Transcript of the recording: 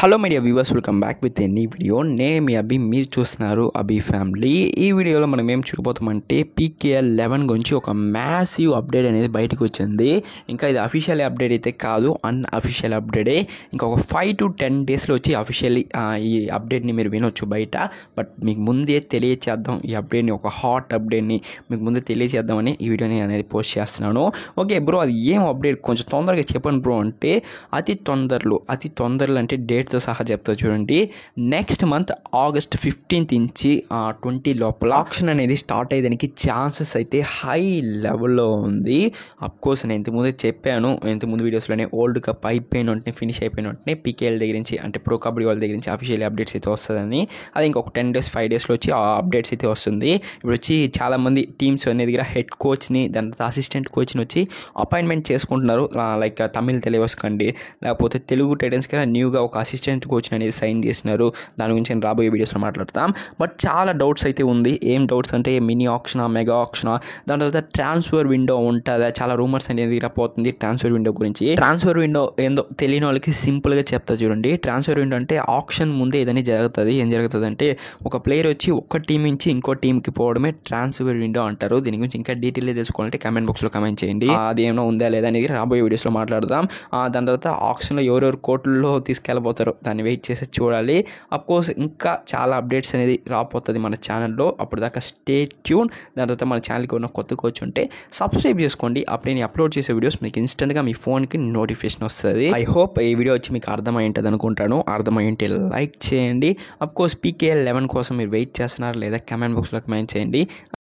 Hello media viewers, welcome back with any video. నేను మీ అభి, మీరు చూస్తున్నారు అభి ఫ్యామిలీ. ఈ వీడియోలో మనం ఏం చూడబోతామంటే PKL 11 గురించి ఒక మ్యాసివ్ అప్డేట్ అనేది బయటకు వచ్చింది. ఇంకా ఇది అఫీషియల్ అప్డేట్ అయితే కాదు, అన్అఫీషియల్ అప్డేటే. ఇంకా ఒక 5 to 10 డేస్లో వచ్చి అఫీషియల్లీ ఈ అప్డేట్ని మీరు వినొచ్చు బయట. బట్ మీకు ముందే తెలియచేద్దాం, ఈ అప్డేట్ని, ఒక హాట్ అప్డేట్ని మీకు ముందే తెలియచేద్దామని ఈ వీడియోని అనేది పోస్ట్ చేస్తున్నాను. ఓకే బ్రో, అది ఏం అప్డేట్ కొంచెం తొందరగా చెప్పండి బ్రో అంటే, అతి తొందరలో అంటే డేట్తో సహా చెప్తా చూడండి. నెక్స్ట్ మంత్ August 15th నుంచి 20 లోపల ఆక్షన్ అనేది స్టార్ట్ అయ్యేదానికి ఛాన్సెస్ అయితే హై లెవెల్లో ఉంది. అఫ్కోర్స్ నేను ఇంతకుముందే చెప్పాను, ఇంతకుముందు వీడియోస్లోనే వరల్డ్ కప్ అయిపోయిన వెంటనే, ఫినిష్ అయిపోయిన వెంటనే PKL దగ్గర నుంచి, అంటే ప్రో కబడ్డీ వాళ్ళ దగ్గర నుంచి అఫీషియల్ అప్డేట్స్ అయితే వస్తుందని. అది ఇంకొక 10 days 5 daysలో వచ్చి ఆ అప్డేట్స్ అయితే వస్తుంది. ఇప్పుడు వచ్చి చాలామంది టీమ్స్ అనే దగ్గర హెడ్ కోచ్ని, దాని తర్వాత అసిస్టెంట్ కోచ్ని వచ్చి అపాయింట్మెంట్ చేసుకుంటున్నారు. లైక్ తమిళ్ తెలియవస్కండి, లేకపోతే తెలుగు టైటన్స్కి న్యూగా ఒక అసిస్టెంట్ కోచ్ అనేది సైన్ చేసినారు. దాని గురించి నేను రాబోయే వీడియోస్లో మాట్లాడతాం. బట్ చాలా డౌట్స్ అయితే ఉంది. ఏం డౌట్స్ అంటే, మినీ ఆక్షనా, మెగా ఆక్షనా, దాని తర్వాత ట్రాన్స్ఫర్ విండో ఉంటుందా, చాలా రూమర్స్ అనేది రాపోతుంది ట్రాన్స్ఫర్ విండో గురించి. ట్రాన్స్ఫర్ విండో ఏందో తెలియని వాళ్ళకి సింపుల్గా చెప్తా చూడండి. ట్రాన్స్ఫర్ విండో అంటే ఆక్షన్ ముందే ఏదైనా జరుగుతుంది. ఏం జరుగుతుంది అంటే, ఒక ప్లేయర్ వచ్చి ఒక టీం నుంచి ఇంకో టీంకి పోవడమే ట్రాన్స్ఫర్ విండో అంటారు. దీని గురించి ఇంకా డీటెయిల్గా తెలుసుకోవాలంటే కామెంట్ బాక్స్లో కామెంట్ చేయండి. అది ఏమైనా ఉందా లేదా అనేది రాబోయే వీడియోస్లో మాట్లాడదాం. దాని తర్వాత ఆక్షన్లో ఎవరెవరు కోర్టుల్లో తీసుకెళ్ళబోతారో దాన్ని వెయిట్ చేసి చూడాలి. అఫ్కోర్స్ ఇంకా చాలా అప్డేట్స్ అనేది రాబోతుంది మన ఛానల్లో. అప్పుడు దాకా స్టే ట్యూన్. దాని తర్వాత మన ఛానల్కి ఉన్న కొత్త కోచ్ ఉంటే సబ్స్క్రైబ్ చేసుకోండి. అప్పుడు నేను అప్లోడ్ చేసే వీడియోస్ మీకు ఇన్స్టెంట్గా మీ ఫోన్కి నోటిఫికేషన్ వస్తుంది. ఐ హోప్ ఈ వీడియో వచ్చి మీకు అర్థమై ఉంటుంది అనుకుంటాను. అర్థమై ఉంటే లైక్ చేయండి. అఫ్కోర్స్ PKL 11 కోసం మీరు వెయిట్ చేస్తున్నారు లేదా కామెంట్ బాక్స్లో కామెంట్ చేయండి.